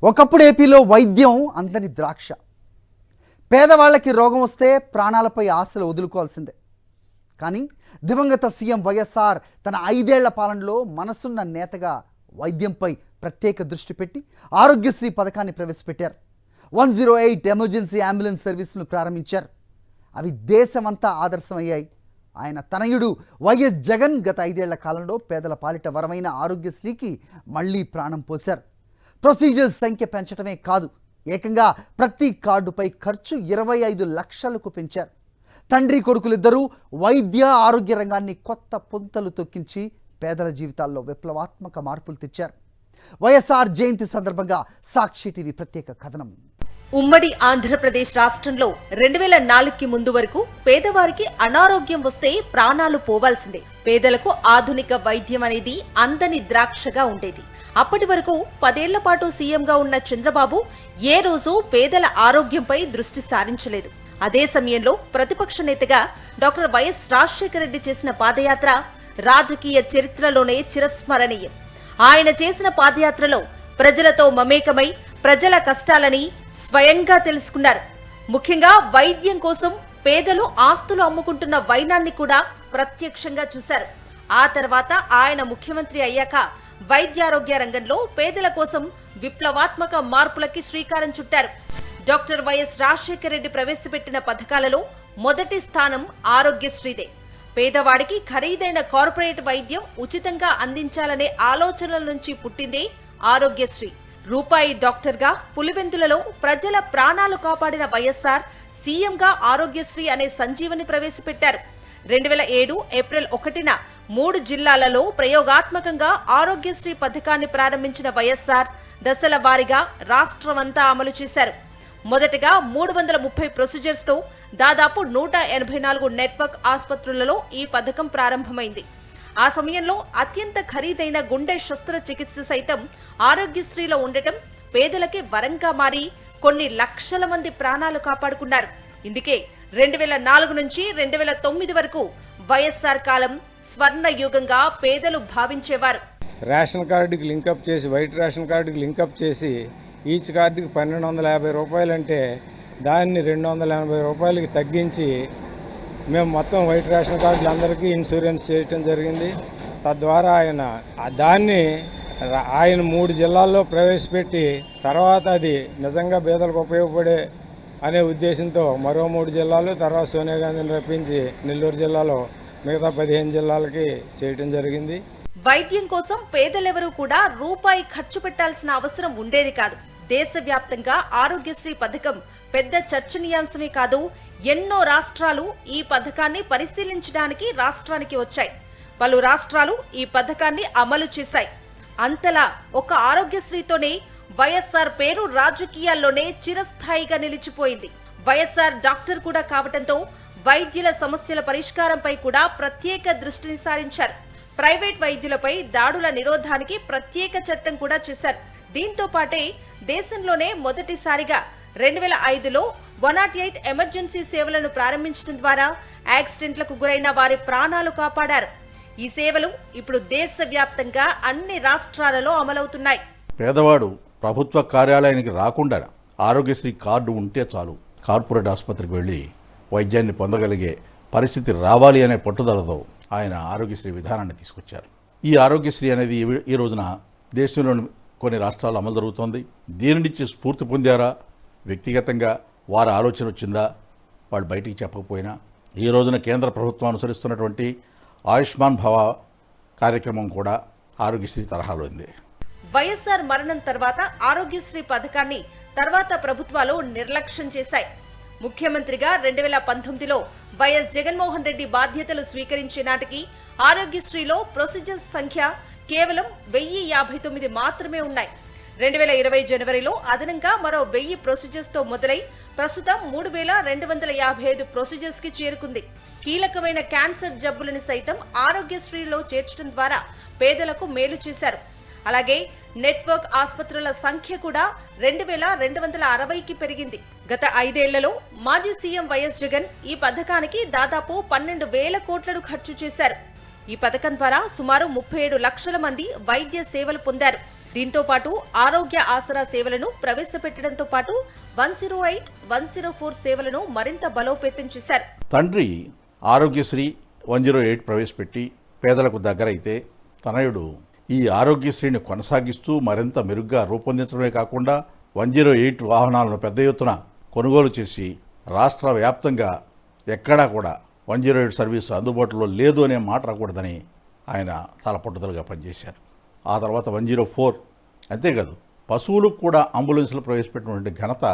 ఒకప్పుడు ఏపీలో వైద్యం అందని ద్రాక్ష. పేదవాళ్ళకి రోగం వస్తే ప్రాణాలపై ఆశలు వదులుకోవాల్సిందే. కానీ దివంగత సీఎం వైఎస్ఆర్ తన 5 ఏళ్ల పాలనలో మనసున్న నేతగా వైద్యంపై ప్రత్యేక దృష్టి పెట్టి ఆరోగ్యశ్రీ పథకాన్ని ప్రవేశపెట్టారు. 108 ఎమర్జెన్సీ అంబులెన్స్ సర్వీసులను ప్రారంభించారు. అవి దేశమంతా ఆదర్శమయ్యాయి. ఆయన తనయుడు వైఎస్ జగన్ గత 5 ఏళ్ల కాలంలో పేదల పాలిట వరమైన ఆరోగ్యశ్రీకి మళ్లీ ప్రాణం పోశారు. ప్రొసీజర్స్ సంఖ్య పెంచడమే కాదు, ఏకంగా ప్రతి కార్డుపై ఖర్చు 25 లక్షలకు పెంచారు. తండ్రి కొడుకులిద్దరూ వైద్య ఆరోగ్య రంగాన్ని కొత్త పుంతలు తొక్కించి పేదల జీవితాల్లో విప్లవాత్మక మార్పులు తెచ్చారు. వైఎస్ఆర్ జయంతి సందర్భంగా సాక్షి టీవీ ప్రత్యేక కథనం. ఉమ్మడి ఆంధ్రప్రదేశ్ రాష్ట్రంలో 2004కి ముందు వరకు పేదవారికి అనారోగ్యం వస్తే ప్రాణాలు పోవాల్సిందే. పేదలకు ఆధునిక వైద్యం అనేది అందని ద్రాక్షగా ఉండేది. అప్పటి వరకు 10 ఏళ్ల పాటు సీఎంగా ఉన్న చంద్రబాబు ఏ రోజు పేదల ఆరోగ్యంపై దృష్టి సారించలేదు. అదే సమయంలో ప్రతిపక్ష నేతగా డాక్టర్ వైఎస్ రాజశేఖర రెడ్డి చేసిన పాదయాత్ర రాజకీయ చరిత్రలోనే చిరస్మరణీయం. ఆయన చేసిన పాదయాత్రలో ప్రజలతో మమేకమై ప్రజల కష్టాలని స్వయంగా తెలుసుకున్నారు. ముఖ్యంగా వైద్యం కోసం పేదలు ఆస్తులు అమ్ముకుంటున్న వైనాన్ని కూడా ప్రత్యక్షంగా చూశారు. ఆ తర్వాత ఆయన ముఖ్యమంత్రి అయ్యాక వైద్యారోగ్య రంగంలో పేదల కోసం విప్లవాత్మక మార్పులకి శ్రీకారం చుట్టారు. డాక్టర్ వైఎస్ రాజశేఖర రెడ్డి ప్రవేశపెట్టిన పథకాలలో మొదటి స్థానం ఆరోగ్యశ్రీదే. పేదవాడికి ఖరీదైన కార్పొరేట్ వైద్యం ఉచితంగా అందించాలనే ఆలోచనల నుంచి పుట్టిందే ఆరోగ్యశ్రీ. రూపాయి డాక్టర్గా పులివెందులలో ప్రజల ప్రాణాలు కాపాడిన వైఎస్ఆర్ సీఎంగా ఆరోగ్యశ్రీ అనే సంజీవని ప్రవేశపెట్టారు. 2007 ఏప్రిల్ 1న 3 జిల్లాలలో ప్రయోగాత్మకంగా ఆరోగ్యశ్రీ పథకాన్ని ప్రారంభించిన వైఎస్ఆర్ దశల వారీగా రాష్ట్రమంతా అమలు చేశారు. మొదటగా 330 ప్రొసీజర్స్ తో దాదాపు 184 నెట్వర్క్ ఆసుపత్రులలో ఈ పథకం ప్రారంభమైంది. ఆ సమయంలో అత్యంత ఖరీదైన గుండె శస్త్రచికిత్స సైతం ఆరోగ్యశ్రీలో ఉండటం పేదలకి వరంగా మారి కొన్ని లక్షల మంది ప్రాణాలు కాపాడుకున్నారు. ఇందుకే 2004 నుంచి 2009 వరకు వైఎస్ఆర్ కాలం స్వర్ణ యుగంగా పేదలు భావించేవారు. రేషన్ కార్డుకి లింకప్ చేసి, వైట్ రేషన్ కార్డుకి లింకప్ చేసి ఈచ్ కార్డుకి 1250 రూపాయలు అంటే దాన్ని 280 రూపాయలకి తగ్గించి మేము మొత్తం వైట్ రేషన్ కార్డులు అందరికీ ఇన్సూరెన్స్ చేయటం జరిగింది. తద్వారా దాన్ని ఆయన 3 జిల్లాల్లో ప్రవేశపెట్టి తర్వాత అది నిజంగా పేదలకు ఉపయోగపడే అనే ఉద్దేశంతో మరో 3 జిల్లాలు, తర్వాత సోనియా గాంధీని రప్పించి నెల్లూరు జిల్లాలో మిగతా 15 జిల్లాలకి చేయటం జరిగింది. వైద్యం కోసం పేదలెవరూ కూడా రూపాయి ఖర్చు పెట్టాల్సిన అవసరం ఉండేది కాదు. దేశవ్యాప్తంగా ఆరోగ్యశ్రీ పథకం పెద్ద చర్చనీయాంశమే కాదు, ఎన్నో రాష్ట్రాలు ఈ పథకాన్ని పరిశీలించడానికి రాష్ట్రానికి వచ్చాయి. పలు రాష్ట్రాలు ఈ పథకాన్ని అమలు చేశాయి. అంతలా ఒక ఆరోగ్యశ్రీతోనే వైఎస్ఆర్ పేరు రాజకీయాల్లోనే చిరస్థాయిగా నిలిచిపోయింది. వైఎస్ఆర్ డాక్టర్ కూడా కావటంతో వైద్యుల సమస్యల పరిష్కారంపై కూడా ప్రత్యేక దృష్టిని సారించారు. ప్రైవేట్ వైద్యులపై దాడుల నిరోధానికి ప్రత్యేక చట్టం కూడా చేశారు. దీంతో పాటే దేశంలోనే మొదటిసారిగా 2005లో 108 ఎమర్జెన్సీ సేవలను ప్రారంభించడం ద్వారా యాక్సిడెంట్లకు గురైన వారి ప్రాణాలు కాపాడారు. ఈ సేవలు ఇప్పుడు దేశవ్యాప్తంగా అన్ని రాష్ట్రాలలో అమలవుతున్నాయి. పేదవాడు ప్రభుత్వ కార్యాలయానికి రాకుండా ఆరోగ్యశ్రీ కార్డు ఉంటే చాలు, కార్పొరేట్ ఆసుపత్రికి వెళ్ళి వైద్యాన్ని పొందగలిగే పరిస్థితి రావాలి అనే పట్టుదలతో ఆయన ఆరోగ్యశ్రీ విధానాన్ని తీసుకొచ్చారు. ఈ ఆరోగ్యశ్రీ అనేది ఈ రోజున దేశంలోని కొన్ని రాష్ట్రాలు అమలు జరుగుతోంది. దీని నుంచి స్ఫూర్తి పొందారా, వ్యక్తిగతంగా వారి ఆలోచన వచ్చిందా, వాళ్ళు బయటికి చెప్పకపోయినా ఈ రోజున కేంద్ర ప్రభుత్వం అనుసరిస్తున్నటువంటి ఆయుష్మాన్ భవ కార్యక్రమం కూడా ఆరోగ్యశ్రీ తరహాలో ఉంది. వైఎస్ఆర్ మరణం తర్వాత ఆరోగ్యశ్రీ పథకాన్ని తర్వాత ప్రభుత్వాలు నిర్లక్ష్యం చేశాయి. ముఖ్యమంత్రిగా 2019లో వైఎస్ జగన్మోహన్ రెడ్డి బాధ్యతలు స్వీకరించే నాటికి ఆరోగ్యశ్రీలో ప్రొసీజర్స్ సంఖ్య కేవలం 1059 మాత్రమే ఉన్నాయి. 2020 జనవరిలో అదనంగా మరో 1000 ప్రొసీజర్స్ తో మొదలై ప్రస్తుతం 3255 ప్రొసీజర్స్ కి చేరుకుంది. కీలకమైన క్యాన్సర్ జబ్బులను సైతం ఆరోగ్యశ్రీలో చేర్చడం ద్వారా పేదలకు మేలు చేశారు. అలాగే నెట్వర్క్ ఆసుపత్రుల సంఖ్య కూడా 2260కి పెరిగింది. గత 5 ఏళ్లలో మాజీ సీఎం వైఎస్ జగన్ ఈ పథకానికి దాదాపు 12,000 కోట్లను ఖర్చు చేశారు. ఈ పథకం ద్వారా సుమారు 37 లక్షల మంది వైద్య సేవలు పొందారు. దీంతో పాటు ఆరోగ్య ఆసరా సేవలను ప్రవేశపెట్టడంతో పాటు 108, 104 సేవలను మరింత బలోపేతం చేశారు. తండ్రి ఆరోగ్యశ్రీ 108 ప్రవేశపెట్టి పేదలకు దగ్గరైతే తనయుడు ఈ ఆరోగ్యశ్రీని కొనసాగిస్తూ మరింత మెరుగ్గా రూపొందించడమే కాకుండా 108 వాహనాలను పెద్ద ఎత్తున కొనుగోలు చేసి రాష్ట్ర వ్యాప్తంగా ఎక్కడా కూడా 108 సర్వీసు అందుబాటులో లేదు అనే మాట రాకూడదని ఆయన చాలా పట్టుదలగా పనిచేశారు. ఆ తర్వాత 104, అంతేకాదు పశువులకు కూడా అంబులెన్సులు ప్రవేశపెట్టినటువంటి ఘనత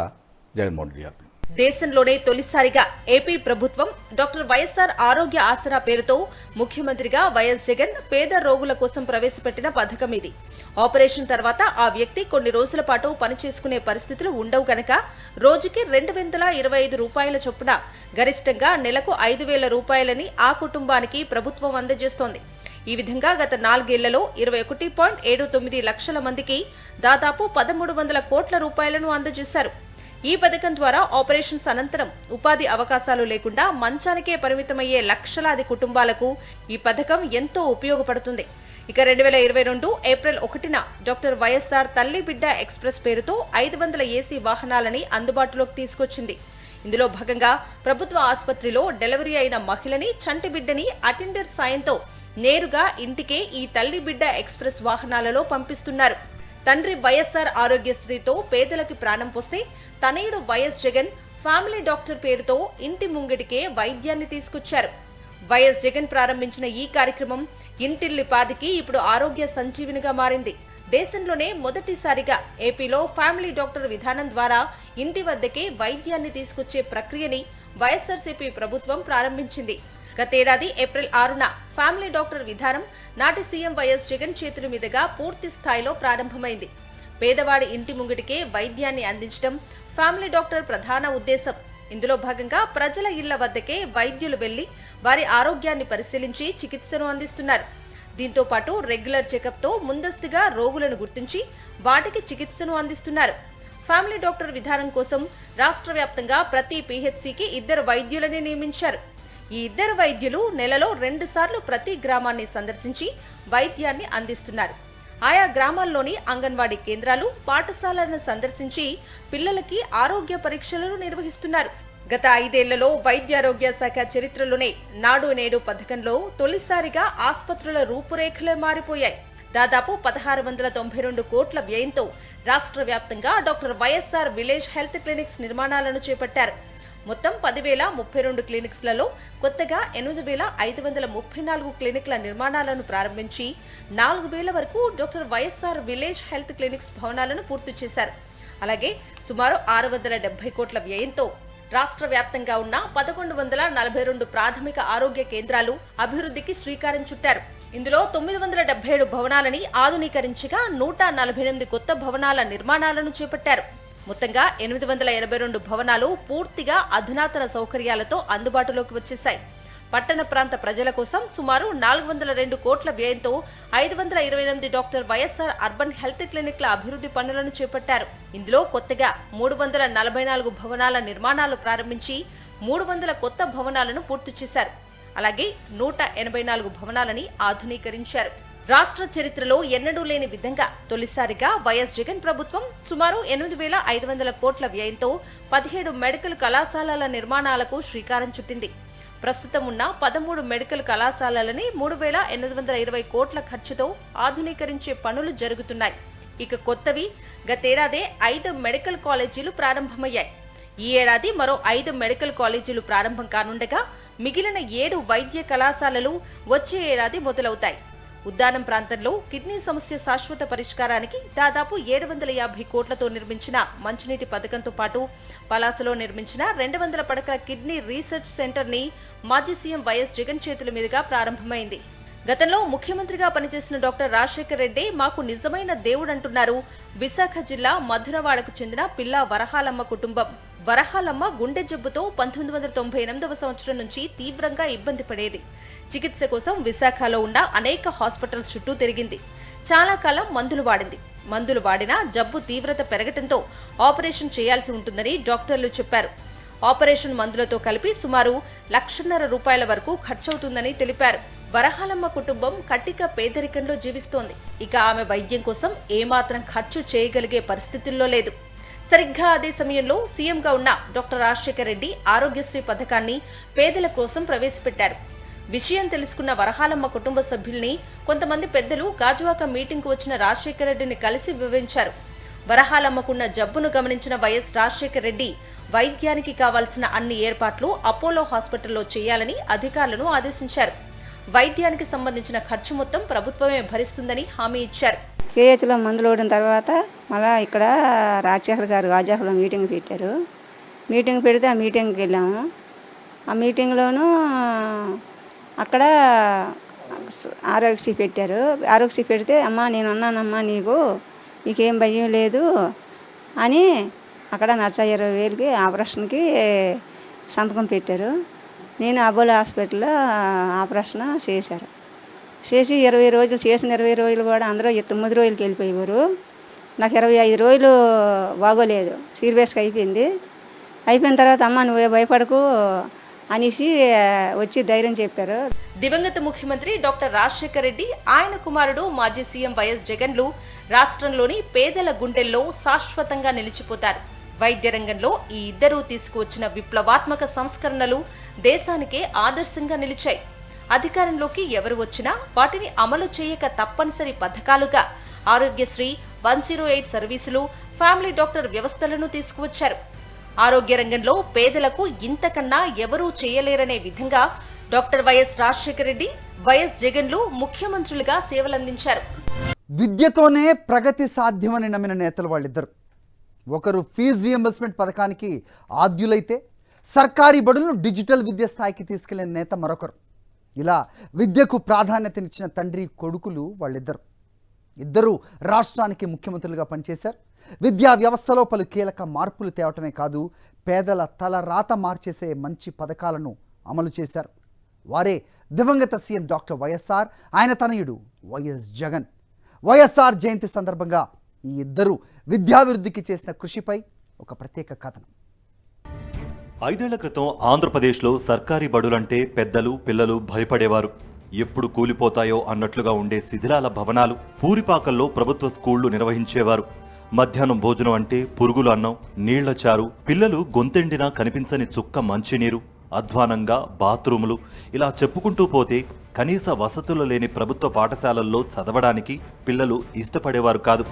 జగన్మోహన్ రెడ్డి గారు. దేశంలోనే తొలిసారిగా ఏపీ ప్రభుత్వం డాక్టర్ వైఎస్ఆర్ ఆరోగ్య ఆసరా పేరుతో ముఖ్యమంత్రిగా వైఎస్ జగన్ పేద రోగుల కోసం ప్రవేశపెట్టిన పథకం ఇది. ఆపరేషన్ తర్వాత ఆ వ్యక్తి కొన్ని రోజుల పాటు పనిచేసుకునే పరిస్థితులు ఉండవు గనక రోజుకి 225 రూపాయల చొప్పున గరిష్టంగా నెలకు 5,000 రూపాయలని ఆ కుటుంబానికి ప్రభుత్వం అందజేస్తోంది. ఈ విధంగా గత 4 ఏళ్లలో 21.79 లక్షల మందికి దాదాపు 1,300 కోట్ల రూపాయలను అందజేశారు. ఈ పథకం ద్వారా ఆపరేషన్స్ అనంతరం ఉపాధి అవకాశాలు లేకుండా మంచానికే పరిమితమయ్యే లక్షలాది కుటుంబాలకు ఈ పథకం ఎంతో ఉపయోగపడుతుంది. ఇక 2022 ఏప్రిల్ 1న డాక్టర్ వైఎస్ఆర్ తల్లి బిడ్డ ఎక్స్ప్రెస్ పేరుతో 500 ఏసీ వాహనాలని అందుబాటులోకి తీసుకొచ్చింది. ఇందులో భాగంగా ప్రభుత్వ ఆసుపత్రిలో డెలివరీ అయిన మహిళని, చంటి బిడ్డని అటెండర్ సాయంతో నేరుగా ఇంటికే ఈ తల్లి బిడ్డ ఎక్స్ప్రెస్ వాహనాలలో పంపిస్తున్నారు. తండ్రి వైఎస్ఆర్ ఆరోగ్యశ్రీతో పేదలకి ప్రాణం పోస్తే తనయుడు వైఎస్ జగన్ ఫ్యామిలీ డాక్టర్ పేరుతో ఇంటి ముంగిటికే వైద్యాన్ని తీసుకొచ్చారు. వైఎస్ జగన్ ప్రారంభించిన ఈ కార్యక్రమం ఇంటిల్లిపాదికి ఇప్పుడు ఆరోగ్య సంజీవినిగా మారింది. దేశంలోనే మొదటిసారిగా ఏపీలో ఫ్యామిలీ డాక్టర్ విధానం ద్వారా ఇంటి వద్దకే వైద్యాన్ని తీసుకొచ్చే ప్రక్రియని వైఎస్ఆర్సీపీ ప్రభుత్వం ప్రారంభించింది. గతేడాది ఏప్రిల్ 6న ఫ్యామిలీ డాక్టర్ విధానం నాటి సీఎం వైఎస్ జగన్ చేతుల మీదుగా పూర్తి స్థాయిలో ప్రారంభమైంది. పేదవాడి ఇంటి ముంగిటికే వైద్యాన్ని అందించడం ఫ్యామిలీ డాక్టర్ ప్రధాన ఉద్దేశం. ఇందులో భాగంగా ప్రజల ఇళ్ల వద్దకే వైద్యులు వెళ్లి వారి ఆరోగ్యాన్ని పరిశీలించి చికిత్సను అందిస్తున్నారు. దీంతో పాటు రెగ్యులర్ చెకప్తో ముందస్తుగా రోగులను గుర్తించి వాటికి చికిత్సను అందిస్తున్నారు. ఫ్యామిలీ డాక్టర్ విధానం కోసం రాష్ట్ర వ్యాప్తంగా ప్రతి పీహెచ్సీకి 2 వైద్యులని నియమించారు. ఈ 2 వైద్యులు నెలలో 2 సార్లు ప్రతి గ్రామాన్ని సందర్శించి వైద్యాన్ని అందిస్తున్నారు. ఆయా గ్రామాల్లోని అంగన్వాడీ కేంద్రాలు, పాఠశాలను సందర్శించి పిల్లలకి ఆరోగ్య పరీక్షలను నిర్వహిస్తున్నారు. గత 5 ఏళ్లలో వైద్యారోగ్య శాఖ చరిత్రలోనే నాడు నేడు పథకంలో తొలిసారిగా ఆసుపత్రుల రూపురేఖలే మారిపోయాయి. దాదాపు 1,692 కోట్ల వ్యయంతో రాష్ట్ర వ్యాప్తంగా doctor YSR village health clinics నిర్మాణాలను చేపట్టారు. మొత్తం 10,032 క్లినిక్స్లలో కొత్తగా 8,534 క్లినిక్ల నిర్మాణాలను ప్రారంభించి 4,000 వరకు doctor YSR village health clinics భవనాలను పూర్తి చేశారు. అలాగే సుమారు 670 కోట్ల వ్యయంతో రాష్ట్ర వ్యాప్తంగా ఉన్న 1,142 ప్రాథమిక ఆరోగ్య కేంద్రాలు అభివృద్ధికి శ్రీకారం చుట్టారు. ఇందులో 977 భవనాలని ఆధునీకరించగా 148 కొత్త భవనాల నిర్మాణాలను చేపట్టారు. మొత్తంగా 882 భవనాలు పూర్తిగా అధునాతన సౌకర్యాలతో అందుబాటులోకి వచ్చేశాయి. పట్టణ ప్రాంత ప్రజల కోసం సుమారు 402 కోట్ల వ్యయంతో 528 డాక్టర్ వైఎస్ఆర్ అర్బన్ హెల్త్ క్లినిక్ల అభివృద్ధి పనులను చేపట్టారు. ఇందులో కొత్తగా 344 భవనాల నిర్మాణాలు ప్రారంభించి 300 కొత్త భవనాలను పూర్తి చేశారు. అలాగే 184 భవనాలని ఆధునీకరించారు. రాష్ట్ర చరిత్రలో ఎన్నడూ లేని విధంగా తొలిసారిగా వైఎస్ జగన్ ప్రభుత్వం సుమారు 8,500 కోట్ల వ్యయంతో 17 మెడికల్ కళాశాలల నిర్మాణాలకు శ్రీకారం చుట్టింది. ప్రస్తుతం ఉన్న 13 మెడికల్ కళాశాలలని 3,820 కోట్ల ఖర్చుతో ఆధునీకరించే పనులు జరుగుతున్నాయి. ఇక కొత్తవి గతేడాదే 5 మెడికల్ కాలేజీలు ప్రారంభమయ్యాయి. ఈ ఏడాది మరో 5 మెడికల్ కాలేజీలు ప్రారంభం కానుండగా మిగిలిన 7 వైద్య కళాశాలలు వచ్చే ఏడాది మొదలవుతాయి. ఉద్దానం ప్రాంతంలో కిడ్నీ సమస్య శాశ్వత పరిష్కారానికి దాదాపు 750 కోట్లతో నిర్మించిన మంచినీటి పథకంతో పాటు పలాసలో నిర్మించిన 200 పడకల కిడ్నీ రీసెర్చ్ సెంటర్ ని మాజీ సీఎం వైఎస్ జగన్ చేతుల మీదుగా ప్రారంభమైంది. గతంలో ముఖ్యమంత్రిగా పనిచేసిన డాక్టర్ రాజశేఖర్ రెడ్డి మాకు నిజమైన దేవుడంటున్నారు విశాఖ జిల్లా మధురవాడకు చెందిన పిల్లా వరహాలమ్మ కుటుంబం. వరహాలమ్మ గుండె జబ్బుతో 1998వ సంవత్సరం నుంచి తీవ్రంగా ఇబ్బంది పడేది. చికిత్స కోసం విశాఖలో ఉన్న అనేక హాస్పిటల్స్ చుట్టూ తిరిగింది. చాలా కాలం మందులు వాడింది. మందులు వాడినా జబ్బు తీవ్రత పెరగటంతో ఆపరేషన్ చేయాల్సి ఉంటుందని డాక్టర్లు చెప్పారు. ఆపరేషన్ మందులతో కలిపి సుమారు 1,50,000 రూపాయల వరకు ఖర్చవుతుందని తెలిపారు. వరహాలమ్మ కుటుంబం కట్టిక పేదరికంలో జీవిస్తోంది. ఇక ఆమె వైద్యం కోసం ఏమాత్రం ఖర్చు చేయగలిగే పరిస్థితుల్లో లేదు. సరిగ్గా అదే సమయంలో సీఎంగా ఉన్న డాక్టర్ రాజశేఖర రెడ్డి ఆరోగ్యశ్రీ పథకాన్ని పేదల కోసం ప్రవేశపెట్టారు. విషయం తెలుసుకున్న వరహాలమ్మ కుటుంబ సభ్యుల్ని కొంతమంది పెద్దలు గాజువాక మీటింగ్కు వచ్చిన రాజశేఖర రెడ్డిని కలిసి వివరించారు. వరహాలమ్మకున్న జబ్బును గమనించిన వైఎస్ రాజశేఖర రెడ్డి వైద్యానికి కావాల్సిన అన్ని ఏర్పాట్లు అపోలో హాస్పిటల్లో చేయాలని అధికారులను ఆదేశించారు. వైద్యానికి సంబంధించిన ఖర్చు మొత్తం ప్రభుత్వమే భరిస్తుందని హామీ ఇచ్చారు. కేహెచ్లో మందులు ఓడిన తర్వాత మళ్ళీ ఇక్కడ రాజశేఖర్ గారు గాజాకులో మీటింగ్ పెట్టారు. మీటింగ్ పెడితే ఆ మీటింగ్కి వెళ్ళాము. ఆ మీటింగ్లోనూ అక్కడ ఆరోగ్యశ్రీ పెట్టారు. ఆరోగ్యశ్రీ పెడితే అమ్మ నేను ఉన్నానమ్మా, నీకేం భయం లేదు అని అక్కడ 120,000కి ఆపరేషన్కి సంతకం పెట్టారు. నేను అపోలో హాస్పిటల్లో ఆపరేషన్ చేశారు. చేసి 20 రోజులు చేసిన 20 రోజులు కూడా అందరూ 9 రోజులకి వెళ్ళిపోయేవారు. నాకు 25 రోజులు బాగోలేదు, సీరియస్గా అయిపోయింది. అయిపోయిన తర్వాత అమ్మ నువ్వే భయపడకు అనేసి వచ్చి ధైర్యం చెప్పారు. దివంగత ముఖ్యమంత్రి డాక్టర్ రాజశేఖర రెడ్డి, ఆయన కుమారుడు మాజీ సీఎం వైఎస్ జగన్లు రాష్ట్రంలోని పేదల గుండెల్లో శాశ్వతంగా నిలిచిపోతారు. వైద్య రంగంలో ఈ ఇద్దరూ తీసుకువచ్చిన విప్లవాత్మక సంస్కరణలు దేశానికే ఆదర్శంగా నిలిచాయి. అధికారంలోకి ఎవరు వచ్చినా వాటిని అమలు చేయక తప్పనిసరి పథకాలుగా ఆరోగ్యశ్రీ, 108 సర్వీసులు, ఫ్యామిలీ డాక్టర్ వ్యవస్థలను తీసుకువచ్చారు. ఆరోగ్య రంగంలో పేదలకు ఇంతకన్నా ఎవరూ చేయలేరనే విధంగా doctor YS Rajasekhara Reddy, YS జగన్లు ముఖ్యమంత్రులుగా సేవలందించారు. విద్యతోనే ప్రగతి సాధ్యమని నమ్మిన నేతలు వాళ్ళిద్దరు. ఒకరు ఫీజు రియంబర్స్మెంట్ పథకానికి ఆద్యులైతే సర్కారీ బడులను డిజిటల్ విద్య స్థాయికి తీసుకెళ్లిన నేత మరొకరు. ఇలా విద్యకు ప్రాధాన్యతనిచ్చిన తండ్రి కొడుకులు వాళ్ళిద్దరు. ఇద్దరూ రాష్ట్రానికి ముఖ్యమంత్రులుగా పనిచేశారు. విద్యా వ్యవస్థలో పలు కీలక మార్పులు తేవటమే కాదు, పేదల తల రాత మార్చేసే మంచి పథకాలను అమలు చేశారు. వారే దివంగత సీఎం డాక్టర్ వైఎస్ఆర్, ఆయన తనయుడు వైఎస్ జగన్. వైఎస్ఆర్ జయంతి సందర్భంగా ఈ ఇద్దరు విద్యాభివృద్ధికి చేసిన కృషిపై ఒక ప్రత్యేక కథనం. 5 ఏళ్ల క్రితం ఆంధ్రప్రదేశ్లో సర్కారీ బడులంటే పెద్దలు పిల్లలు భయపడేవారు. ఎప్పుడు కూలిపోతాయో అన్నట్లుగా ఉండే శిథిలాల భవనాలు, పూరిపాకల్లో ప్రభుత్వ స్కూళ్లు నిర్వహించేవారు. మధ్యాహ్నం భోజనం అంటే పురుగులు అన్నం, నీళ్ల చారు, పిల్లలు గొంతెండినా కనిపించని చుక్క మంచినీరు, అధ్వానంగా బాత్రూములు, ఇలా చెప్పుకుంటూ పోతే కనీస వసతులు లేని ప్రభుత్వ పాఠశాలల్లో చదవడానికి పిల్లలు ఇష్టపడేవారు కాదు.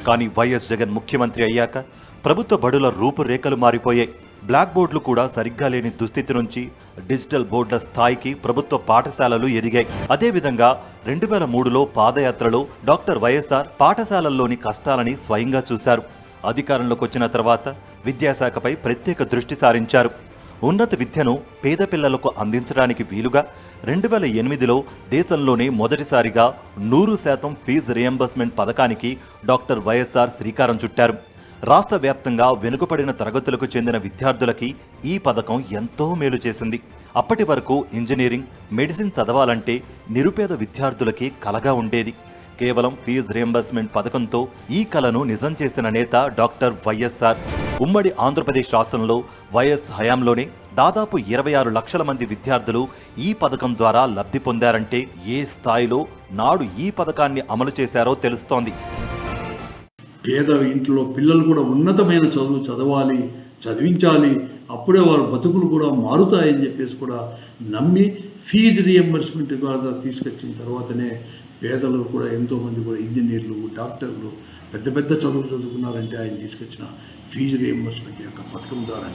కానీ వైఎస్ జగన్ ముఖ్యమంత్రి అయ్యాక ప్రభుత్వ బడుల రూపురేఖలు మారిపోయాయి. బ్లాక్ బోర్డులు కూడా సరిగ్గా లేని దుస్థితి నుంచి డిజిటల్ బోర్డుల స్థాయికి ప్రభుత్వ పాఠశాలలు ఎదిగాయి. అదేవిధంగా 2003లో పాదయాత్రలో డాక్టర్ వైఎస్ఆర్ పాఠశాలల్లోని కష్టాలని స్వయంగా చూశారు. అధికారంలోకి వచ్చిన తర్వాత విద్యాశాఖపై ప్రత్యేక దృష్టి సారించారు. ఉన్నత విద్యను పేద పిల్లలకు అందించడానికి వీలుగా 2008లో దేశంలోనే మొదటిసారిగా 100% ఫీజు రియంబర్స్మెంట్ పథకానికి డాక్టర్ వైఎస్ఆర్ శ్రీకారం చుట్టారు. రాష్ట్ర వ్యాప్తంగా వెనుకబడిన తరగతులకు చెందిన విద్యార్థులకి ఈ పథకం ఎంతో మేలు చేసింది. అప్పటి వరకు ఇంజనీరింగ్, మెడిసిన్ చదవాలంటే నిరుపేద విద్యార్థులకి కలగా ఉండేది. కేవలం ఫీజు రియంబర్స్మెంట్ పథకంతో ఈ కలను నిజం చేసిన నేత డాక్టర్ వైఎస్ఆర్. ఉమ్మడి ఆంధ్రప్రదేశ్ రాష్ట్రంలో వైఎస్ హయాంలోనే దాదాపు 26 లక్షల మంది విద్యార్థులు ఈ పథకం ద్వారా లబ్ధి పొందారంటే ఏ స్థాయిలో నాడు ఈ పథకాన్ని అమలు చేశారో తెలుస్తోంది. పేద ఇంట్లో పిల్లలు కూడా ఉన్నతమైన చదువు చదవాలి, చదివించాలి, అప్పుడే వారి బతుకులు కూడా మారుతాయని చెప్పేసి కూడా నమ్మి ఫీజు రియంబర్స్మెంట్ ద్వారా తీసుకొచ్చిన తర్వాతనే పేదలు కూడా ఎంతోమంది కూడా ఇంజనీర్లు, డాక్టర్లు పెద్ద పెద్ద చదువులు చదువుకున్నారంటే ఆయన తీసుకొచ్చిన ఫీజు రియంబర్స్మెంట్ యొక్క పథకం ద్వారా.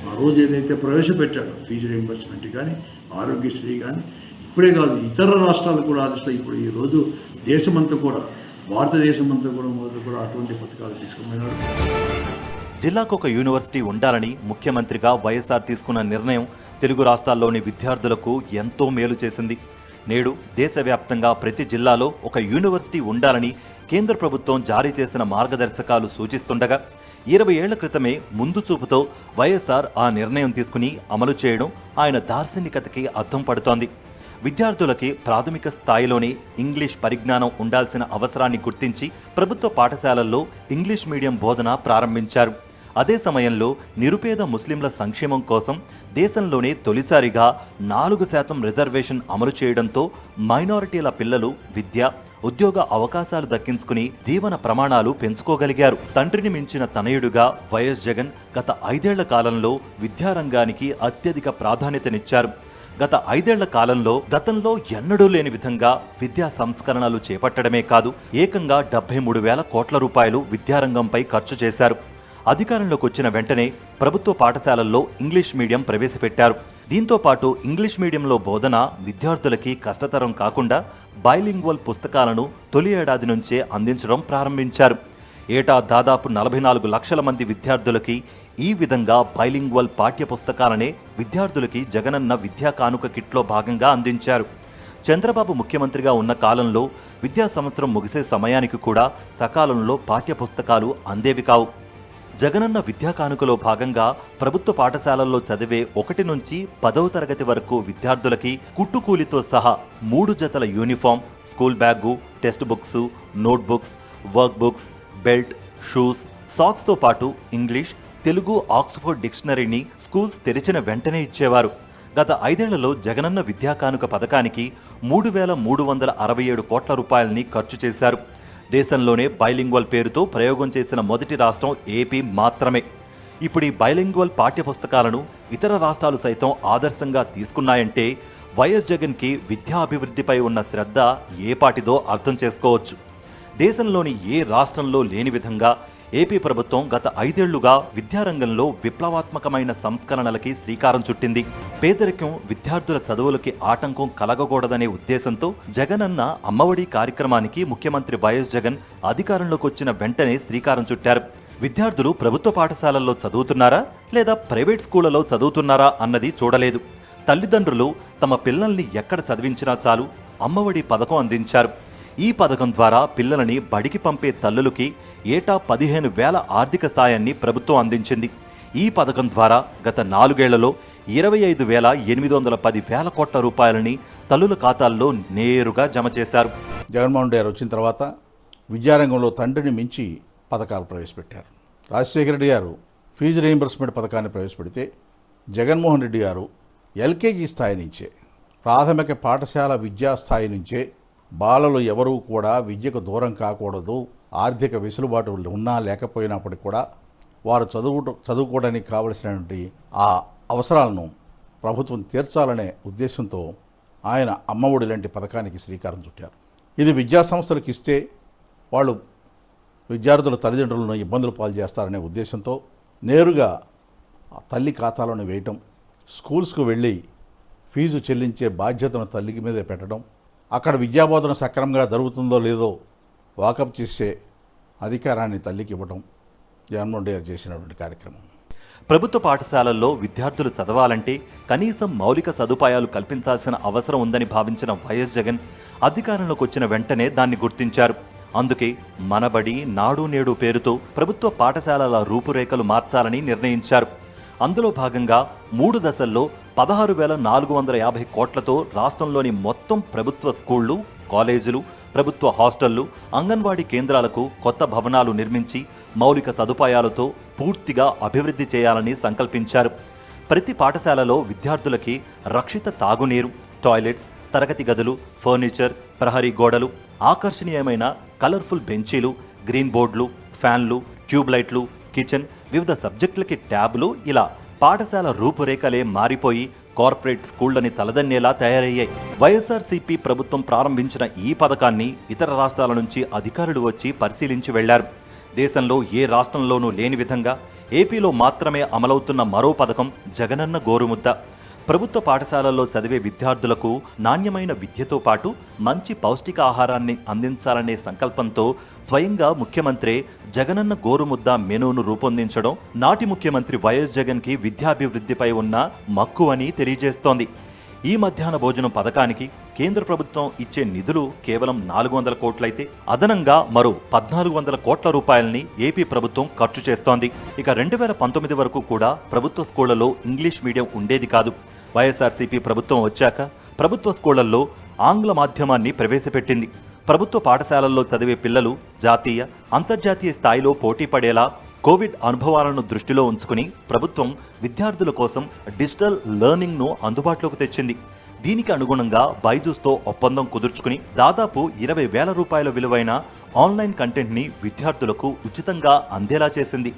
ఆ రోజు ఏదైతే ప్రవేశపెట్టాడో ఫీజు రియంబర్స్మెంట్ కానీ, ఆరోగ్యశ్రీ కానీ, ఇప్పుడే కాదు ఇతర రాష్ట్రాలు కూడా ఆదిస్తాయి. ఇప్పుడు ఈరోజు దేశమంతా కూడా, భారతదేశం అంతా కూడా మొదలు కూడా అటువంటి పథకాలు తీసుకున్నాడు. జిల్లాకు ఒక యూనివర్సిటీ ఉండాలని ముఖ్యమంత్రిగా వైఎస్ఆర్ తీసుకున్న నిర్ణయం తెలుగు రాష్ట్రాల్లోని విద్యార్థులకు ఎంతో మేలు చేసింది. నేడు దేశవ్యాప్తంగా ప్రతి జిల్లాలో ఒక యూనివర్సిటీ ఉండాలని కేంద్ర ప్రభుత్వం జారీ చేసిన మార్గదర్శకాలు సూచిస్తుండగా 20 ఏళ్ల క్రితమే ముందు చూపుతో వైఎస్ఆర్ ఆ నిర్ణయం తీసుకుని అమలు చేయడం ఆయన దార్శనికతకి అద్దం పడుతోంది. విద్యార్థులకి ప్రాథమిక స్థాయిలోనే ఇంగ్లీష్ పరిజ్ఞానం ఉండాల్సిన అవసరాన్ని గుర్తించి ప్రభుత్వ పాఠశాలల్లో ఇంగ్లీష్ మీడియం బోధన ప్రారంభించారు. అదే సమయంలో నిరుపేద ముస్లింల సంక్షేమం కోసం దేశంలోనే తొలిసారిగా 4% రిజర్వేషన్ అమలు చేయడంతో మైనారిటీల పిల్లలు విద్య, ఉద్యోగ అవకాశాలు దక్కించుకుని జీవన ప్రమాణాలు పెంచుకోగలిగారు. తండ్రిని మించిన తనయుడుగా వైఎస్ జగన్ గత 5 ఏళ్ల కాలంలో విద్యారంగానికి అత్యధిక ప్రాధాన్యతనిచ్చారు. గత 5 ఏళ్ల కాలంలో గతంలో ఎన్నడూ లేని విధంగా విద్యా సంస్కరణలు చేపట్టడమే కాదు, ఏకంగా 73,000 కోట్ల రూపాయలు విద్యారంగంపై ఖర్చు చేశారు. అధికారంలోకి వచ్చిన వెంటనే ప్రభుత్వ పాఠశాలల్లో ఇంగ్లీష్ మీడియం ప్రవేశపెట్టారు. దీంతో పాటు ఇంగ్లీష్ మీడియంలో బోధన విద్యార్థులకి కష్టతరం కాకుండా బైలింగ్వల్ పుస్తకాలను తొలి ఏడాది నుంచే అందించడం ప్రారంభించారు. ఏటా దాదాపు 44 లక్షల మంది విద్యార్థులకి ఈ విధంగా బైలింగ్వల్ పాఠ్య పుస్తకాలనే విద్యార్థులకి జగనన్న విద్యా కానుక కిట్లో భాగంగా అందించారు. చంద్రబాబు ముఖ్యమంత్రిగా ఉన్న కాలంలో విద్యా సంవత్సరం ముగిసే సమయానికి కూడా సకాలంలో పాఠ్య పుస్తకాలు అందేవి కావు. జగనన్న విద్యా కానుకలో భాగంగా ప్రభుత్వ పాఠశాలల్లో చదివే 1 నుంచి 10వ తరగతి వరకు విద్యార్థులకి కుట్టుకూలితో సహా 3 జతల uniform, school bag, textbooks, notebooks, workbooks, belt, shoes, సాక్స్తో పాటు ఇంగ్లీష్, తెలుగు ఆక్స్ఫర్డ్ డిక్షనరీని స్కూల్స్ తెరిచిన వెంటనే ఇచ్చేవారు. గత 5 ఏళ్లలో జగనన్న విద్యా కానుక పథకానికి 3,367 కోట్ల రూపాయలని ఖర్చు చేశారు. దేశంలోనే బైలింగ్వల్ పేరుతో ప్రయోగం చేసిన మొదటి రాష్ట్రం ఏపీ మాత్రమే. ఇప్పుడు ఈ బైలింగ్వల్ పాఠ్య పుస్తకాలను ఇతర రాష్ట్రాలు సైతం ఆదర్శంగా తీసుకున్నాయంటే వైఎస్ జగన్కి విద్యా అభివృద్ధిపై ఉన్న శ్రద్ధ ఏపాటిదో అర్థం చేసుకోవచ్చు. దేశంలోని ఏ రాష్ట్రంలో లేని విధంగా ఏపీ ప్రభుత్వం గత 5 ఏళ్లుగా విద్యారంగంలో విప్లవాత్మకమైన సంస్కరణలకి శ్రీకారం చుట్టింది. పేదరికం విద్యార్థుల చదువులకి ఆటంకం కలగకూడదనే ఉద్దేశంతో జగనన్న అమ్మఒడి కార్యక్రమానికి ముఖ్యమంత్రి వైఎస్ జగన్ అధికారంలోకి వచ్చిన వెంటనే శ్రీకారం చుట్టారు. విద్యార్థులు ప్రభుత్వ పాఠశాలల్లో చదువుతున్నారా లేదా ప్రైవేట్ స్కూళ్లలో చదువుతున్నారా అన్నది చూడలేదు. తల్లిదండ్రులు తమ పిల్లల్ని ఎక్కడ చదివించినా చాలు అమ్మఒడి పథకం అందించారు. ఈ పథకం ద్వారా పిల్లలని బడికి పంపే తల్లులకి ఏటా 15,000 ఆర్థిక సాయాన్ని ప్రభుత్వం అందించింది. ఈ పథకం ద్వారా గత 4 ఏళ్లలో 25,810 కోట్ల రూపాయలని తల్లుల ఖాతాల్లో నేరుగా జమ చేశారు. జగన్మోహన్ రెడ్డి గారు వచ్చిన తర్వాత విద్యారంగంలో తండ్రిని మించి పథకాలు ప్రవేశపెట్టారు. రాజశేఖర రెడ్డి గారు ఫీజు రీయింబర్స్మెంట్ పథకాన్ని ప్రవేశపెడితే జగన్మోహన్ రెడ్డి గారు ఎల్కేజీ స్థాయి నుంచే, ప్రాథమిక పాఠశాల విద్యా స్థాయి నుంచే బాలలు ఎవరూ కూడా విద్యకు దూరం కాకూడదు, ఆర్థిక వెసులుబాటు ఉన్నా లేకపోయినప్పటికీ కూడా వారు చదువుకోవడానికి కావలసినటువంటి ఆ అవసరాలను ప్రభుత్వం తీర్చాలనే ఉద్దేశంతో ఆయన అమ్మఒడి లాంటి పథకానికి శ్రీకారం చుట్టారు. ఇది విద్యా సంస్థలకు ఇస్తే వాళ్ళు విద్యార్థుల తల్లిదండ్రులను ఇబ్బందులు పాలు చేస్తారనే ఉద్దేశంతో నేరుగా తల్లి ఖాతాలోనే వేయటం, స్కూల్స్కు వెళ్ళి ఫీజు చెల్లించే బాధ్యతను తల్లికి మీదే పెట్టడం, అక్కడ విద్యాబోధన సక్రమంగా జరుగుతుందో లేదో వాకప్ చేసే అధికారాన్ని తల్లికి ఇవ్వడం జగన్మోహన్ రెడ్డి గారు చేసినటువంటి కార్యక్రమం. ప్రభుత్వ పాఠశాలల్లో విద్యార్థులు చదవాలంటే కనీసం మౌలిక సదుపాయాలు కల్పించాల్సిన అవసరం ఉందని భావించిన వైఎస్ జగన్ అధికారంలోకి వచ్చిన వెంటనే దాన్ని గుర్తించారు. అందుకే మనబడి, నాడు నేడు పేరుతో ప్రభుత్వ పాఠశాలల రూపురేఖలు మార్చాలని నిర్ణయించారు. అందులో భాగంగా 3 దశల్లో 16,450 కోట్లతో రాష్ట్రంలోని మొత్తం ప్రభుత్వ స్కూళ్లు, కాలేజీలు, ప్రభుత్వ హాస్టళ్లు, అంగన్వాడీ కేంద్రాలకు కొత్త భవనాలు నిర్మించి మౌలిక సదుపాయాలతో పూర్తిగా అభివృద్ధి చేయాలని సంకల్పించారు. ప్రతి పాఠశాలలో విద్యార్థులకి రక్షిత తాగునీరు, టాయిలెట్స్, తరగతి గదులు, ఫర్నిచర్, ప్రహరీ గోడలు, ఆకర్షణీయమైన కలర్ఫుల్ బెంచీలు, గ్రీన్ బోర్డులు, ఫ్యాన్లు, ట్యూబ్ లైట్లు, కిచెన్, వివిధ సబ్జెక్టులకి ట్యాబ్లు, ఇలా పాఠశాల రూపురేఖలే మారిపోయి కార్పొరేట్ స్కూళ్లని తలదన్నేలా తయారయ్యాయి. వైఎస్ఆర్సీపీ ప్రభుత్వం ప్రారంభించిన ఈ పథకాన్ని ఇతర రాష్ట్రాల నుంచి అధికారులు వచ్చి పరిశీలించి వెళ్లారు. దేశంలో ఏ రాష్ట్రంలోనూ లేని విధంగా ఏపీలో మాత్రమే అమలవుతున్న మరో పథకం జగనన్న గోరుముద్ద. ప్రభుత్వ పాఠశాలల్లో చదివే విద్యార్థులకు నాణ్యమైన విద్యతో పాటు మంచి పౌష్టికాహారాన్ని అందించాలనే సంకల్పంతో స్వయంగా ముఖ్యమంత్రి జగనన్న గోరుముద్ద మెనూను రూపొందించడం నాటి ముఖ్యమంత్రి వైఎస్ జగన్కి విద్యాభివృద్ధిపై ఉన్న మక్కువని తెలియజేస్తోంది. ఈ మధ్యాహ్న భోజనం పథకానికి కేంద్ర ప్రభుత్వం ఇచ్చే నిధులు కేవలం 400 కోట్లయితే అదనంగా మరో 1,400 కోట్ల రూపాయలని ఏపీ ప్రభుత్వం ఖర్చు చేస్తోంది. ఇక 2019 వరకు కూడా ప్రభుత్వ స్కూళ్లలో ఇంగ్లీష్ మీడియం ఉండేది కాదు. వైఎస్ఆర్సీపీ ప్రభుత్వం వచ్చాక ప్రభుత్వ స్కూళ్లలో ఆంగ్ల మాధ్యమాన్ని ప్రవేశపెట్టింది. ప్రభుత్వ పాఠశాలల్లో చదివే పిల్లలు జాతీయ, అంతర్జాతీయ స్థాయిలో పోటీ పడేలా కోవిడ్ అనుభవాలను దృష్టిలో ఉంచుకుని ప్రభుత్వం విద్యార్థుల కోసం డిజిటల్ లెర్నింగ్ను అందుబాటులోకి తెచ్చింది. దీనికి అనుగుణంగా బైజూస్తో ఒప్పందం కుదుర్చుకుని దాదాపు 20,000 రూపాయల విలువైన ఆన్లైన్ కంటెంట్ని విద్యార్థులకు ఉచితంగా అందేలా చేసింది.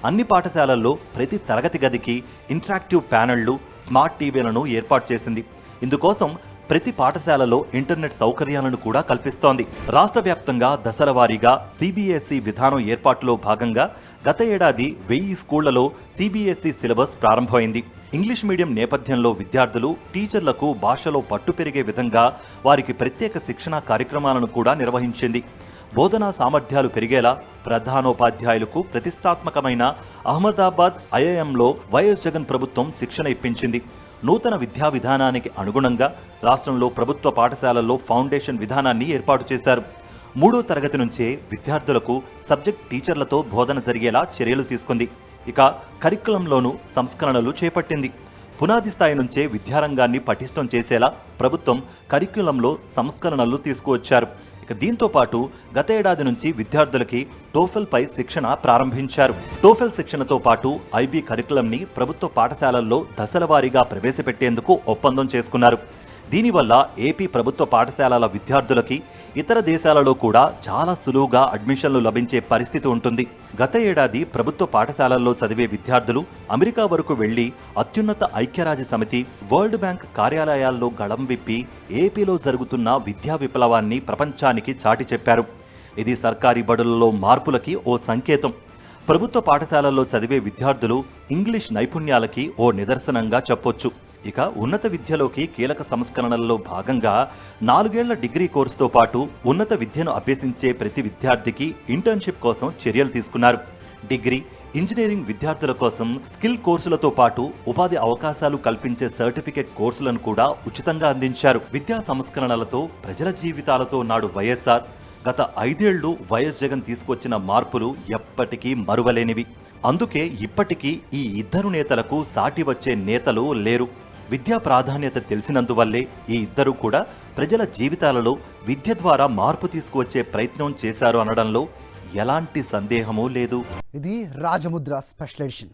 అన్ని పాఠశాలల్లో ప్రతి తరగతి గదికి ఇంటరాక్టివ్ ప్యానెళ్లు, స్మార్ట్ టీవీలను ఏర్పాటు చేసింది. ఇందుకోసం ప్రతి పాఠశాలలో ఇంటర్నెట్ సౌకర్యాలను కూడా కల్పిస్తోంది. రాష్ట్ర వ్యాప్తంగా దశల వారీగా సిబిఎస్ఈ విధానం ఏర్పాటులో భాగంగా గత ఏడాది 1000 స్కూళ్లలో సిబిఎస్ఈ సిలబస్ ప్రారంభమైంది. ఇంగ్లీష్ మీడియం నేపథ్యంలో విద్యార్థులు, టీచర్లకు భాషలో పట్టు పెరిగే విధంగా వారికి ప్రత్యేక శిక్షణా కార్యక్రమాలను కూడా నిర్వహించింది. బోధనా సామర్థ్యాలు పెరిగేలా ప్రధానోపాధ్యాయులకు ప్రతిష్టాత్మకమైన అహ్మదాబాద్ ఐఐఎంలో వైఎస్ జగన్ ప్రభుత్వం శిక్షణ ఇప్పించింది. నూతన విద్యా విధానానికి అనుగుణంగా రాష్ట్రంలో ప్రభుత్వ పాఠశాలల్లో ఫౌండేషన్ విధానాన్ని ఏర్పాటు చేశారు. 3వ తరగతి నుంచే విద్యార్థులకు సబ్జెక్ట్ టీచర్లతో బోధన జరిగేలా చర్యలు తీసుకుంది. ఇక కరికులంలోనూ సంస్కరణలు చేపట్టింది. పునాది స్థాయి నుంచే విద్యారంగాన్ని పటిష్టం చేసేలా ప్రభుత్వం కరిక్యులంలో సంస్కరణలు తీసుకువచ్చారు. ఇక దీంతో పాటు గత ఏడాది నుంచి విద్యార్థులకి టోఫెల్ పై శిక్షణ ప్రారంభించారు. టోఫెల్ శిక్షణతో పాటు ఐబీ కరికులంని ప్రభుత్వ పాఠశాలల్లో దశల వారీగా ప్రవేశపెట్టేందుకు ఒప్పందం చేసుకున్నారు. దీనివల్ల ఏపీ ప్రభుత్వ పాఠశాలల విద్యార్థులకి ఇతర దేశాలలో కూడా చాలా సులువుగా అడ్మిషన్లు లభించే పరిస్థితి ఉంటుంది. గత ఏడాది ప్రభుత్వ పాఠశాలల్లో చదివే విద్యార్థులు అమెరికా వరకు వెళ్లి అత్యున్నత ఐక్యరాజ్య సమితి, వరల్డ్ బ్యాంక్ కార్యాలయాల్లో గళం విప్పి ఏపీలో జరుగుతున్న విద్యా విప్లవాన్ని ప్రపంచానికి చాటి చెప్పారు. ఇది సర్కారీ బడులలో మార్పులకి ఓ సంకేతం. ప్రభుత్వ పాఠశాలల్లో చదివే విద్యార్థులు ఇంగ్లీష్ నైపుణ్యాలకి ఓ నిదర్శనంగా చెప్పొచ్చు. ఇక ఉన్నత విద్యలోకి కీలక సంస్కరణల్లో భాగంగా 4 ఏళ్ల డిగ్రీ కోర్సుతో పాటు ఉన్నత విద్యను అభ్యసించే ప్రతి విద్యార్థికి ఇంటర్న్షిప్ కోసం చర్యలు తీసుకున్నారు. డిగ్రీ, ఇంజనీరింగ్ విద్యార్థుల కోసం స్కిల్ కోర్సులతో పాటు ఉపాధి అవకాశాలు కల్పించే సర్టిఫికేట్ కోర్సులను కూడా ఉచితంగా అందించారు. విద్యా సంస్కరణలతో ప్రజల జీవితాలతో నాడు వైఎస్ఆర్, గత 5 ఏళ్లు వైఎస్ జగన్ తీసుకొచ్చిన మార్పులు ఎప్పటికీ మరువలేనివి. అందుకే ఇప్పటికీ ఈ ఇద్దరు నేతలకు సాటి వచ్చే నేతలు లేరు. విద్యా ప్రాధాన్యత తెలిసినందువల్లే ఈ ఇద్దరు కూడా ప్రజల జీవితాలలో విద్య ద్వారా మార్పు తీసుకువచ్చే ప్రయత్నం చేశారు అనడంలో ఎలాంటి సందేహమూ లేదు. ఇది రాజముద్ర స్పెషల్ ఎడిషన్.